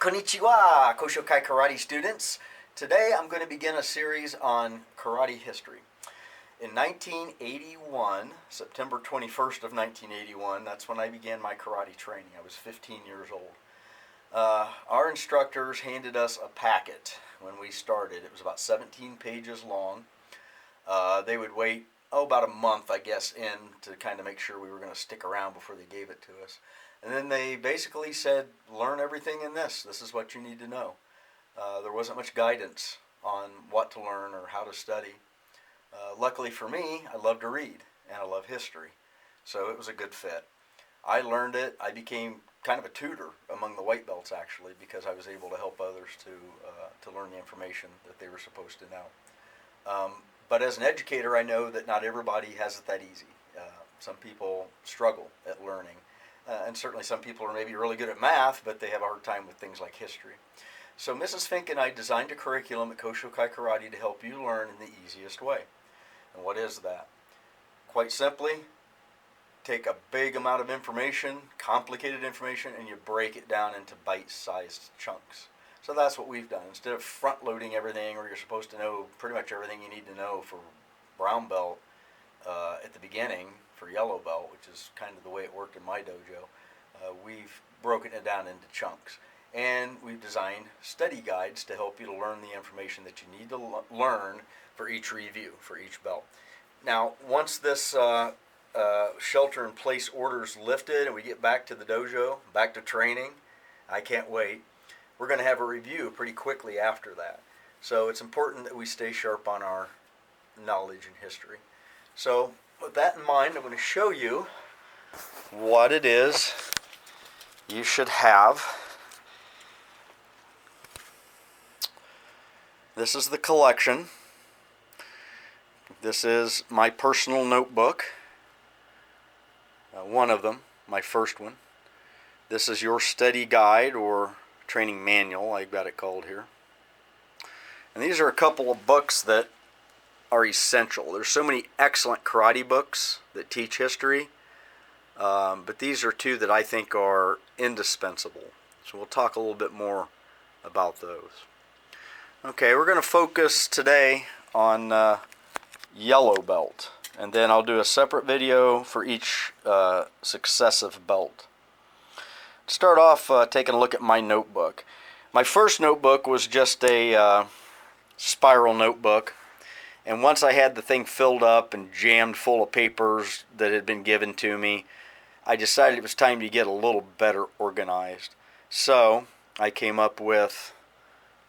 Konnichiwa, Koshokai Karate students. Today I'm going to begin a series on karate history. In 1981, September 21st of 1981, that's when I began my karate training. I was 15 years old. Our instructors handed us a packet when we started. It was about 17 pages long. They would wait, about a month, I guess, in to kind of make sure we were going to stick around before they gave it to us. And then they basically said, learn everything in this. This is what you need to know. There wasn't much guidance on what to learn or how to study. Luckily for me, I love to read and I love history. So it was a good fit. I learned it. I became kind of a tutor among the white belts, actually, because I was able to help others to learn the information that they were supposed to know. But as an educator, I know that not everybody has it that easy. Some people struggle at learning. And certainly some people are maybe really good at math, but they have a hard time with things like history. So Mrs. Fink and I designed a curriculum at Koshokai Karate to help you learn in the easiest way. And what is that? Quite simply, take a big amount of information, complicated information, and you break it down into bite-sized chunks. So that's what we've done. Instead of front-loading everything where you're supposed to know pretty much everything you need to know for brown belt at the beginning, for yellow belt, which is kind of the way it worked in my dojo, we've broken it down into chunks. And we've designed study guides to help you to learn the information that you need to learn for each review, for each belt. Now, once this shelter-in-place order's lifted and we get back to the dojo, back to training, I can't wait. We're going to have a review pretty quickly after that. So it's important that we stay sharp on our knowledge and history. So with that in mind, I'm going to show you what it is you should have. This is the collection. This is my personal notebook. One of them, my first one. This is your study guide or training manual, I've got it called here. And these are a couple of books that are essential. There's so many excellent karate books that teach history, but these are two that I think are indispensable. So we'll talk a little bit more about those. Okay, we're going to focus today on yellow belt, and then I'll do a separate video for each successive belt. To start off, taking a look at my notebook. My first notebook was just a spiral notebook. And once I had the thing filled up and jammed full of papers that had been given to me, I decided it was time to get a little better organized. So I came up with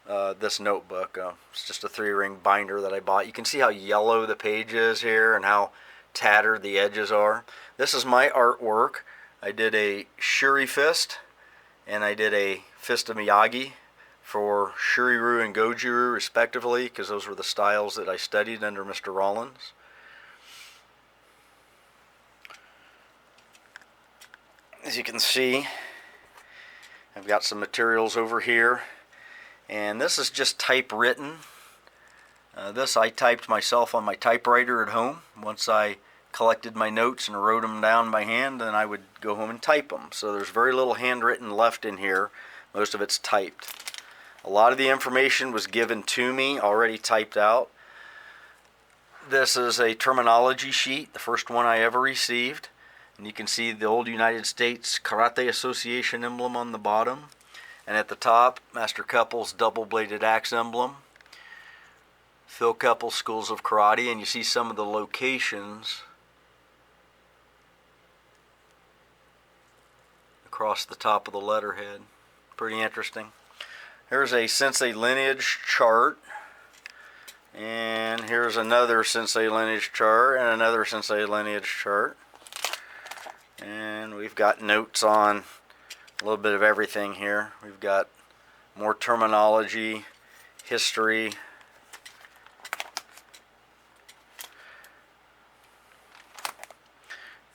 this notebook. It's just a 3-ring binder that I bought. You can see how yellow the page is here and how tattered the edges are. This is my artwork. I did a Shuri fist and I did a fist of Miyagi for Shuri-ryu and Goju-ryu respectively, because those were the styles that I studied under Mr. Rollins. As you can see, I've got some materials over here, and this is just typewritten. This I typed myself on my typewriter at home. Once I collected my notes and wrote them down by hand, then I would go home and type them. So there's very little handwritten left in here. Most of it's typed. A lot of the information was given to me, already typed out. This is a terminology sheet, the first one I ever received. And you can see the old United States Karate Association emblem on the bottom. And at the top, Master Keppel's double-bladed axe emblem. Phil Keppel Schools of Karate, and you see some of the locations across the top of the letterhead. Pretty interesting. Here's a Sensei lineage chart, and here's another Sensei lineage chart, and another Sensei lineage chart. And we've got notes on a little bit of everything here. We've got more terminology, history,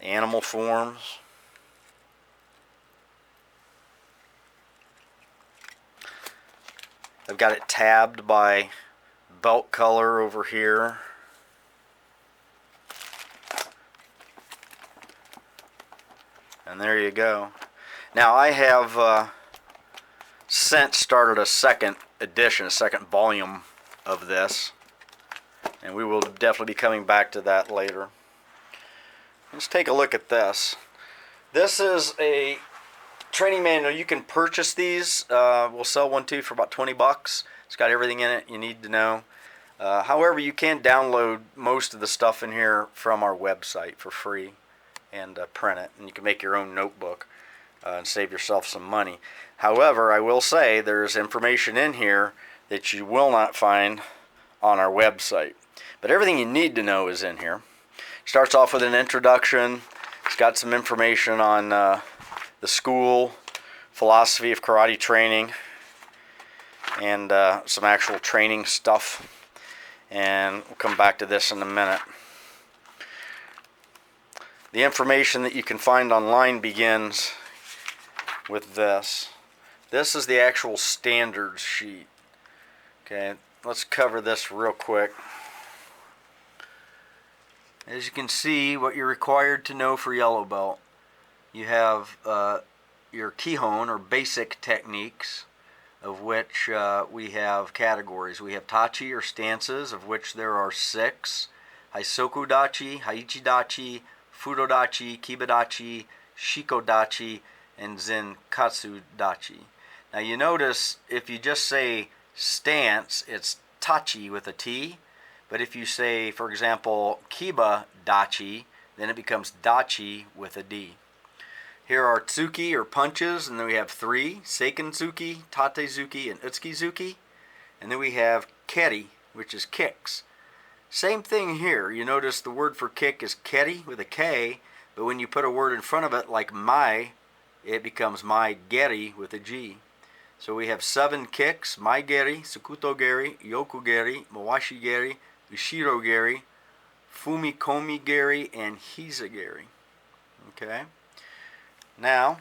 animal forms. I've got it tabbed by belt color over here. And there you go. Now I have since started a second edition, a second volume of this, and we will definitely be coming back to that later. Let's take a look at this. This is a training manual. You can purchase these. We'll sell one too for about 20 bucks. It's got everything in it you need to know. However, you can download most of the stuff in here from our website for free and print it, and you can make your own notebook and save yourself some money. However, I will say there's information in here that you will not find on our website. But everything you need to know is in here. Starts off with an introduction. It's got some information on the school, philosophy of karate training, and some actual training stuff. And we'll come back to this in a minute. The information that you can find online begins with this. This is the actual standards sheet. Okay, let's cover this real quick. As you can see, what you're required to know for yellow belt, you have your Kihon, or basic techniques, of which we have categories. We have Tachi, or stances, of which there are 6. Haisoku Dachi, Haichi Dachi, Fudo Dachi, Kiba Dachi, Shiko Dachi, and Zenkatsu Dachi. Now you notice if you just say stance, it's Tachi with a T. But if you say, for example, Kiba Dachi, then it becomes Dachi with a D. Here are Tsuki, or punches, and then we have 3, Seikenzuki, Tatezuki, and Utsukizuki. And then we have Keri, which is kicks. Same thing here. You notice the word for kick is Keri with a K, but when you put a word in front of it like Mai, it becomes Mai Geri with a G. So we have 7 kicks: Mai Geri, Sukuto Geri, Yoku Geri, Mawashi Geri, Ushiro Geri, Fumikomi Geri, and Hiza Geri. Okay. Now,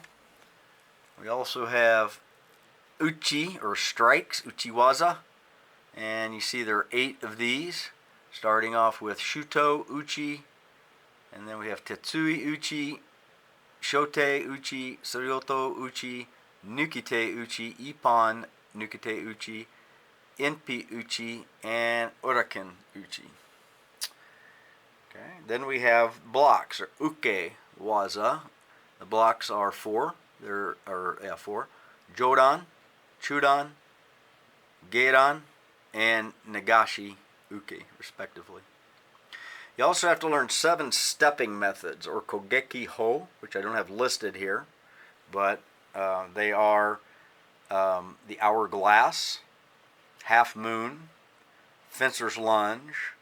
we also have Uchi, or strikes, Uchiwaza. And you see there are 8 of these, starting off with Shuto Uchi, and then we have Tetsui Uchi, Shote Uchi, Soryoto Uchi, Nukite Uchi, Ippon Nukite Uchi, Inpi Uchi, and Uraken Uchi. Okay. Then we have blocks, or Uke Waza. The blocks are 4. There are 4. Jodan, Chudan, Geiran, and Nagashi Uke, respectively. You also have to learn 7 stepping methods, or Kogeki Ho, which I don't have listed here, but they are the hourglass, half moon, fencer's lunge,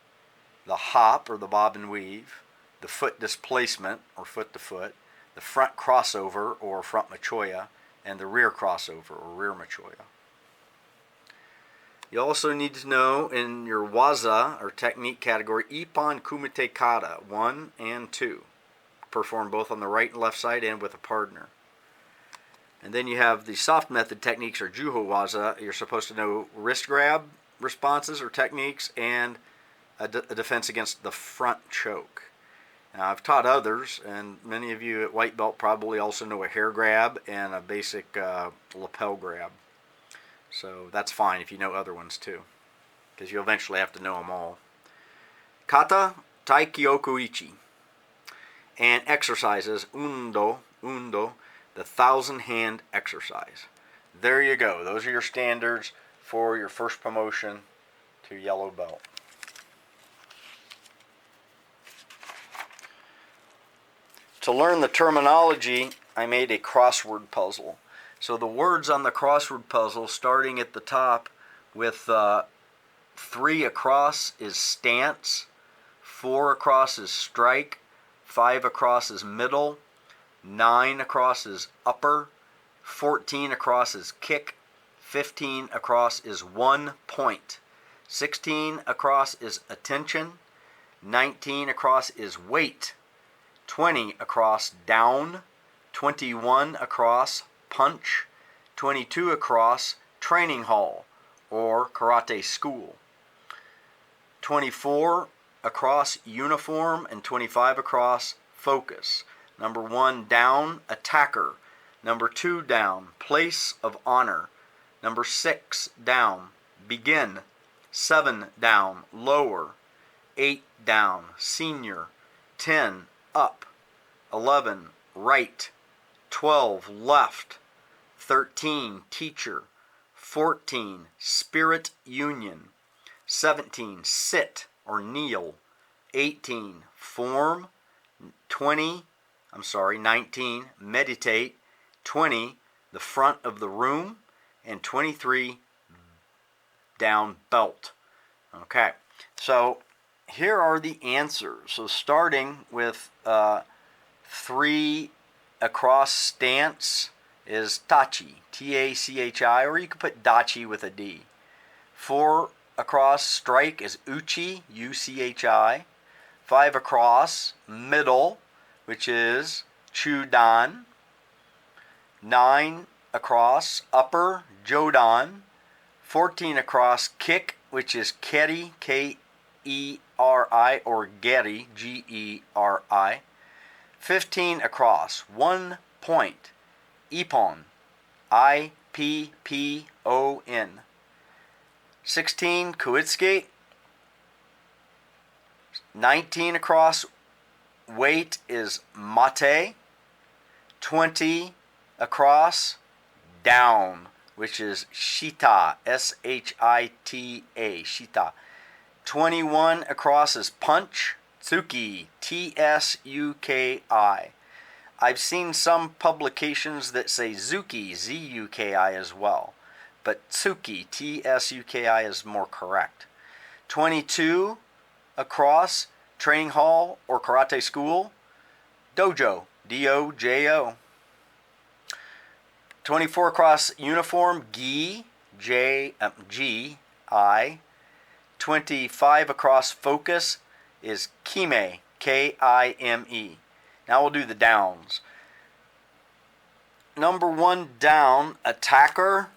the hop, or the bob and weave, the foot displacement, or foot to foot, the front crossover, or front machoya, and the rear crossover, or rear machoya. You also need to know in your waza, or technique category, Ippon Kumite Kata 1 and 2. Perform both on the right and left side and with a partner. And then you have the soft method techniques, or Juho Waza. You're supposed to know wrist grab responses or techniques, and a defense against the front choke. Now, I've taught others, and many of you at white belt probably also know a hair grab and a basic lapel grab. So that's fine if you know other ones too, because you'll eventually have to know them all. Kata Taikyoku Ichi. And exercises, Undo, the 1,000-hand exercise. There you go. Those are your standards for your first promotion to yellow belt. To learn the terminology, I made a crossword puzzle. So the words on the crossword puzzle, starting at the top with 3 across is stance, 4 across is strike, 5 across is middle, 9 across is upper, 14 across is kick, 15 across is 1 point, 16 across is attention, 19 across is weight, 20 across down, 21 across punch, 22 across training hall or karate school, 24 across uniform, and 25 across focus. Number 1 down, attacker. Number 2 down, place of honor. Number 6, down, begin. 7, down, lower. 8, down, senior. 10, up. 11, right. 12, left. 13, teacher. 14, spirit union. 17, sit or kneel. 18, form. 19, meditate. 20, the front of the room. And 23, down, belt. Okay, so here are the answers. So starting with 3 across stance is tachi, T-A-C-H-I, or you could put dachi with a D. 4 across strike is uchi, U-C-H-I. 5 across middle, which is chudan. 9 across upper, jodan. 14 across kick, which is keri, K-E-R-I, or geri, G-E-R-I. 15 across, 1 point, ippon, I-P-P-O-N. 16 kuitsuke. 19 across, weight is mate. 20 across, down, which is shita, S-H-I-T-A, shita. 21 across is punch, tsuki, T-S-U-K-I. I've seen some publications that say zuki, Z-U-K-I as well, but tsuki, T-S-U-K-I, is more correct. 22 across, training hall or karate school, dojo, D-O-J-O. 24 across, uniform, gi, G-I. 25 across, focus is kime, K-I-M-E. Now we'll do the downs. Number 1 down, attacker,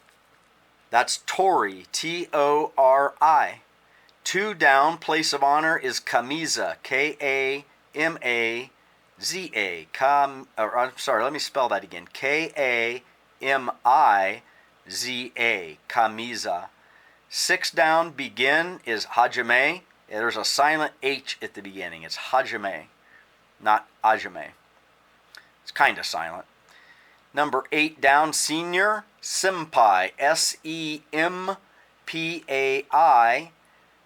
that's tori, T-O-R-I. 2 down, place of honor is kamiza, K-A-M-A-Z-A. I'm sorry, let me spell that again. K-A-M-I-Z-A, kamiza. 6 down, begin is hajime. There's a silent H at the beginning. It's hajime, not ajime. It's kind of silent. Number 8 down, senior, senpai, S-E-M-P-A-I,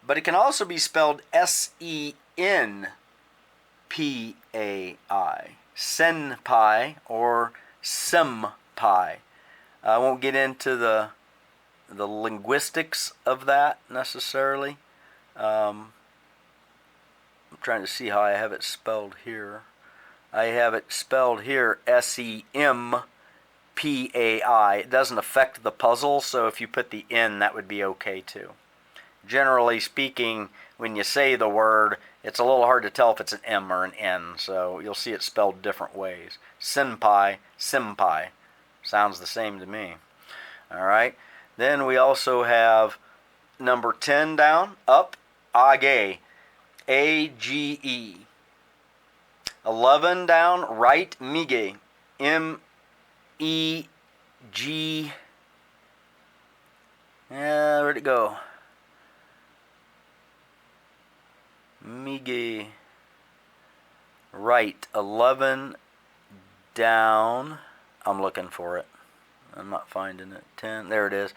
but it can also be spelled S-E-N-P-A-I, senpai or senpai. I won't get into the linguistics of that necessarily. I'm trying to see how I have it spelled here. I have it spelled here S-E-M-P-A-I. It doesn't affect the puzzle, so if you put the N, that would be okay too. Generally speaking, when you say the word, it's a little hard to tell if it's an M or an N, so you'll see it spelled different ways. Senpai, senpai. Sounds the same to me. All right. Then we also have number 10 down, up, age, A-G-E. 11 down, right, mige, M-E-G. Where'd it go? Mige. Right, 11 down. I'm looking for it. I'm not finding it. 10, there it is.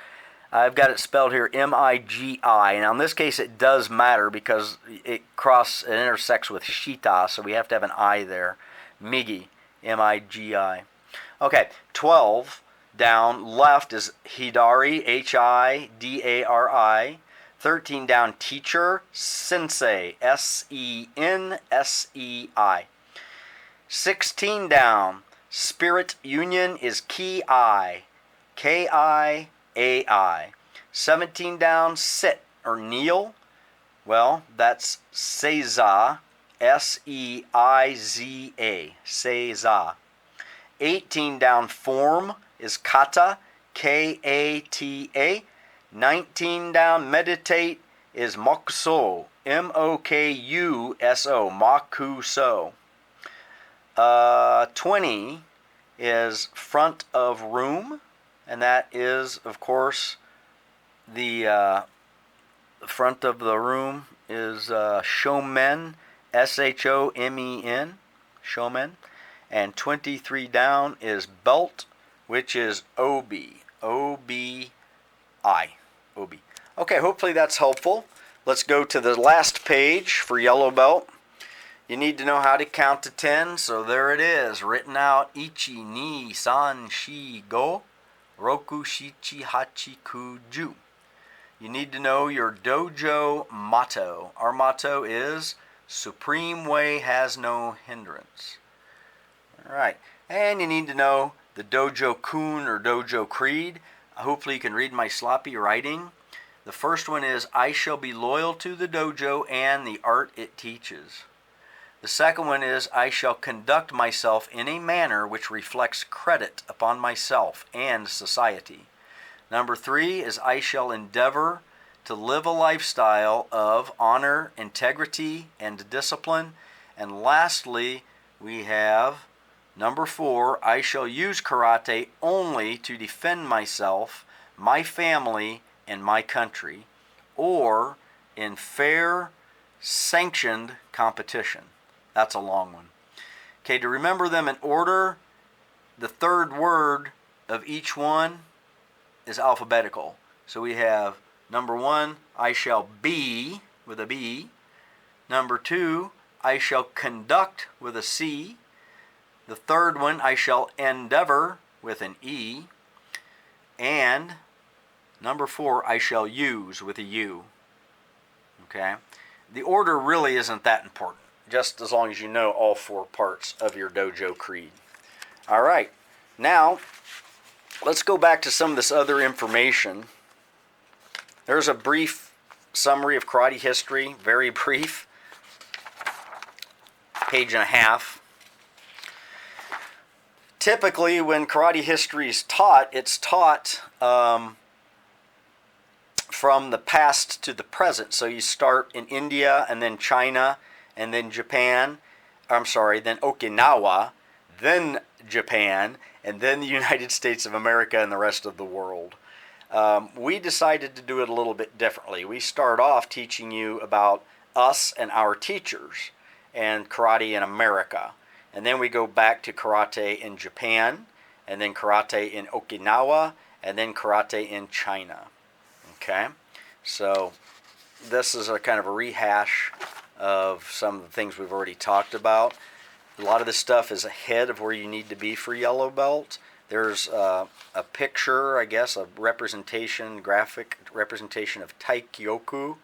I've got it spelled here, M-I-G-I. Now in this case it does matter because it intersects with shita, so we have to have an I there. Migi, M-I-G-I. Okay, 12 down, left is hidari, H-I-D-A-R-I. 13 down, teacher, sensei, S-E-N-S-E-I. 16 down, spirit union is ki, K-I-A-I. 17 down, sit or kneel. Well, that's seiza, S-E-I-Z-A, seiza. 18 down, form is kata, K-A-T-A. 19 down, meditate is mokuso, M-O-K-U-S-O, mokuso. 20 is front of room. and that is, of course, the front of the room is Shomen, Shomen, Shomen, and 23 down is belt, which is Obi, O-B-I, Obi. Okay, hopefully that's helpful. Let's go to the last page for yellow belt. You need to know how to count to 10, so there it is, written out. Ichi, ni, san, shi, go, roku, shichi, hachi, kuju. You need to know your dojo motto. Our motto is, Supreme Way has no hindrance. All right, and you need to know the dojo kun or dojo creed. Hopefully you can read my sloppy writing. The first one is, I shall be loyal to the dojo and the art it teaches. The second one is, I shall conduct myself in a manner which reflects credit upon myself and society. Number 3 is, I shall endeavor to live a lifestyle of honor, integrity, and discipline. And lastly, we have number 4, I shall use karate only to defend myself, my family, and my country, or in fair, sanctioned competition. That's a long one. Okay, to remember them in order, the third word of each one is alphabetical. So we have number 1, I shall be, with a B. Number 2, I shall conduct, with a C. The third one, I shall endeavor, with an E. And number 4, I shall use, with a U. Okay? The order really isn't that important, just as long as you know all 4 parts of your dojo creed. All right, now let's go back to some of this other information. There's a brief summary of karate history, very brief, page and a half. Typically, when karate history is taught, it's taught from the past to the present. So you start in India, and then China, and then Japan, then Okinawa, then Japan, and then the United States of America and the rest of the world. We decided to do it a little bit differently. We start off teaching you about us and our teachers and karate in America. And then we go back to karate in Japan, and then karate in Okinawa, and then karate in China. Okay? So this is a kind of a rehash of some of the things we've already talked about. A lot of this stuff is ahead of where you need to be for yellow belt. There's a picture, I guess, a representation, graphic representation of Taikyoku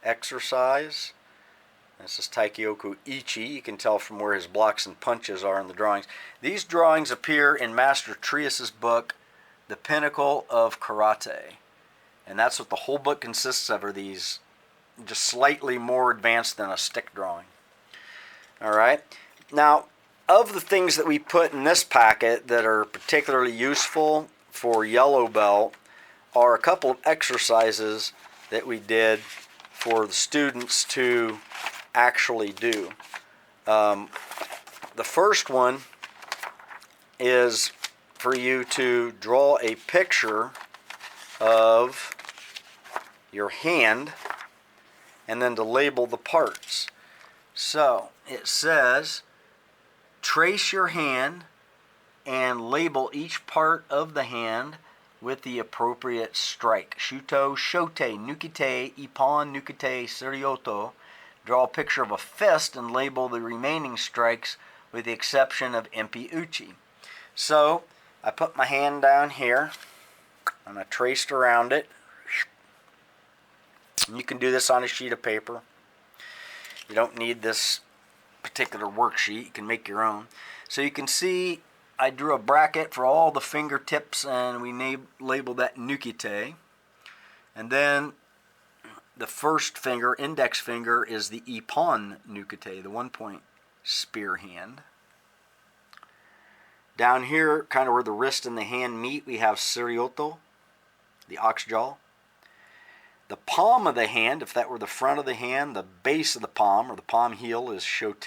exercise. This is Taikyoku Ichi. You can tell from where his blocks and punches are in the drawings. These drawings appear in Master Trias' book, The Pinnacle of Karate. And that's what the whole book consists of, are these just slightly more advanced than a stick drawing. All right. Now, of the things that we put in this packet that are particularly useful for yellow belt are a couple of exercises that we did for the students to actually do. The first one is for you to draw a picture of your hand and then to label the parts. So it says, trace your hand and label each part of the hand with the appropriate strike. Shuto, shote, nukite, ippon, nukite, suryoto. Draw a picture of a fist and label the remaining strikes with the exception of impi uchi. So I put my hand down here and I traced around it. You can do this on a sheet of paper. You don't need this particular worksheet. You can make your own. So you can see I drew a bracket for all the fingertips and we labeled that nukite. And then the first finger, index finger, is the ippon nukite, the 1-point spear hand. Down here, kind of where the wrist and the hand meet, we have suryoto, the ox jaw. The palm of the hand, if that were the front of the hand, the base of the palm, or the palm heel, is shote.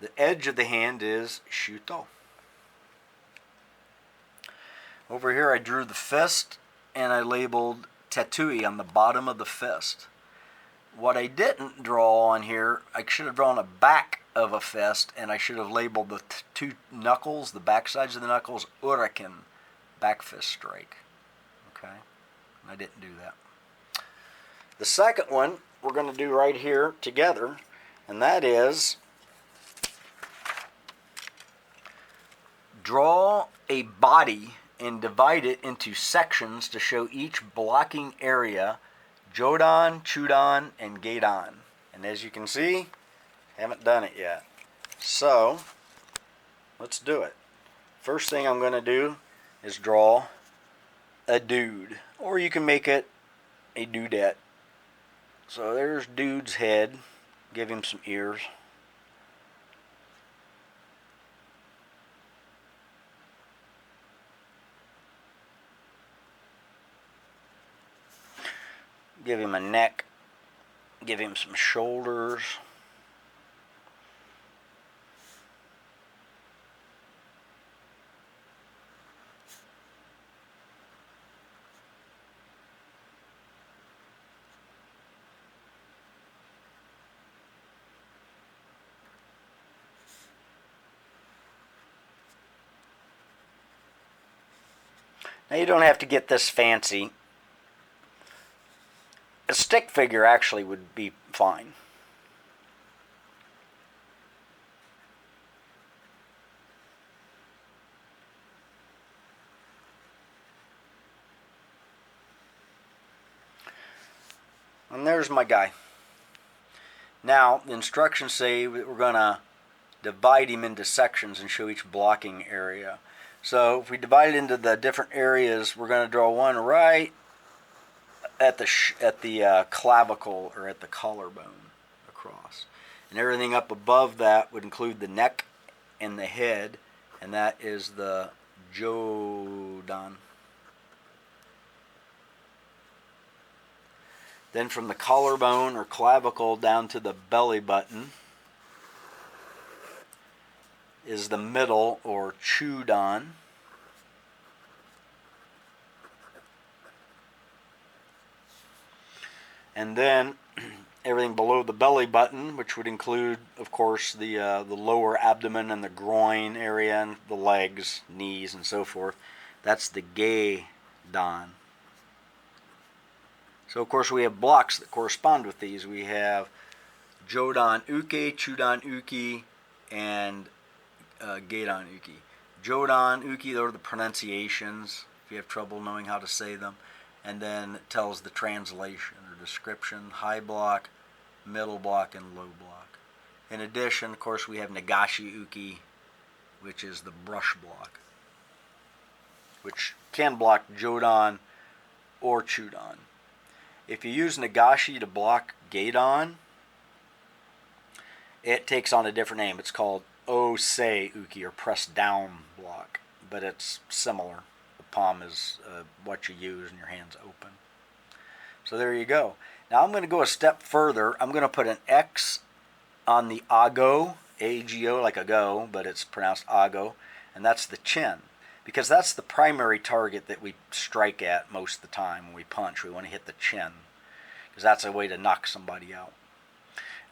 The edge of the hand is shuto. Over here I drew the fist and I labeled Tetui on the bottom of the fist. What I didn't draw on here, I should have drawn a back of a fist, and I should have labeled the two knuckles, the back sides of the knuckles, Uraken, back fist strike. Okay, I didn't do that. The second one we're going to do right here together, and that is draw a body and divide it into sections to show each blocking area, Jodan, Chudan, and Gedan. And as you can see, haven't done it yet. So, let's do it. First thing I'm going to do is draw a dude, or you can make it a dudette. So there's dude's head. Give him some ears. Give him a neck. Give him some shoulders. Now you don't have to get this fancy. A stick figure actually would be fine. And there's my guy. Now, the instructions say that we're going to divide him into sections and show each blocking area. So if we divide it into the different areas, we're going to draw one right at the clavicle, or at the collarbone across. And everything up above that would include the neck and the head, and that is the Jodan. Then from the collarbone or clavicle down to the belly button is the middle, or Chudan. And then everything below the belly button, which would include, of course, the lower abdomen and the groin area and the legs, knees, and so forth, that's the Gedan. So, of course, we have blocks that correspond with these. We have Jodan Uke, Chudan Uke, and Gedan Uke. Jodan Uke, those are the pronunciations, if you have trouble knowing how to say them. And then it tells the translation or description, high block, middle block, and low block. In addition, of course, we have Nagashi Uke, which is the brush block, which can block Jodan or Chudan. If you use Nagashi to block Gedan, it takes on a different name. It's called Osei Uke, or press down block, but it's similar. The palm is what you use and your hand's open. So there you go. Now I'm going to go a step further. I'm going to put an X on the Ago, A-G-O, like a go, but it's pronounced Ago, and that's the chin, because that's the primary target that we strike at most of the time when we punch. We want to hit the chin, because that's a way to knock somebody out.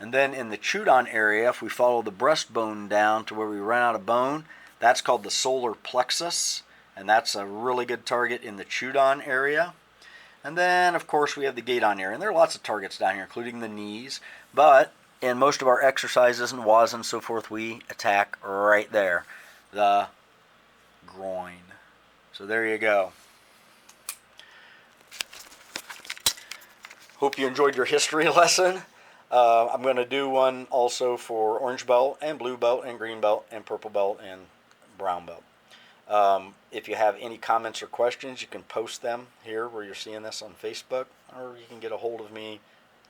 And then in the Chudan area, if we follow the breastbone down to where we run out of bone, that's called the solar plexus, and that's a really good target in the Chudan area. And then, of course, we have the Gedan area, and there are lots of targets down here, including the knees, but in most of our exercises and was and so forth, we attack right there, the groin. So there you go. Hope you enjoyed your history lesson. I'm going to do one also for orange belt and blue belt and green belt and purple belt and brown belt. If you have any comments or questions, you can post them here where you're seeing this on Facebook, or you can get a hold of me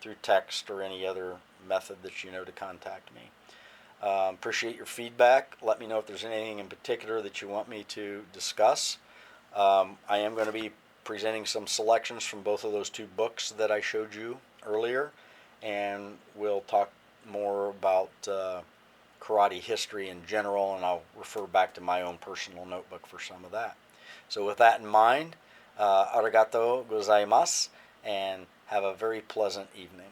through text or any other method that you know to contact me. Appreciate your feedback. Let me know if there's anything in particular that you want me to discuss. I am going to be presenting some selections from both of those two books that I showed you earlier, and we'll talk more about karate history in general, and I'll refer back to my own personal notebook for some of that. So with that in mind, arigato gozaimasu, and have a very pleasant evening.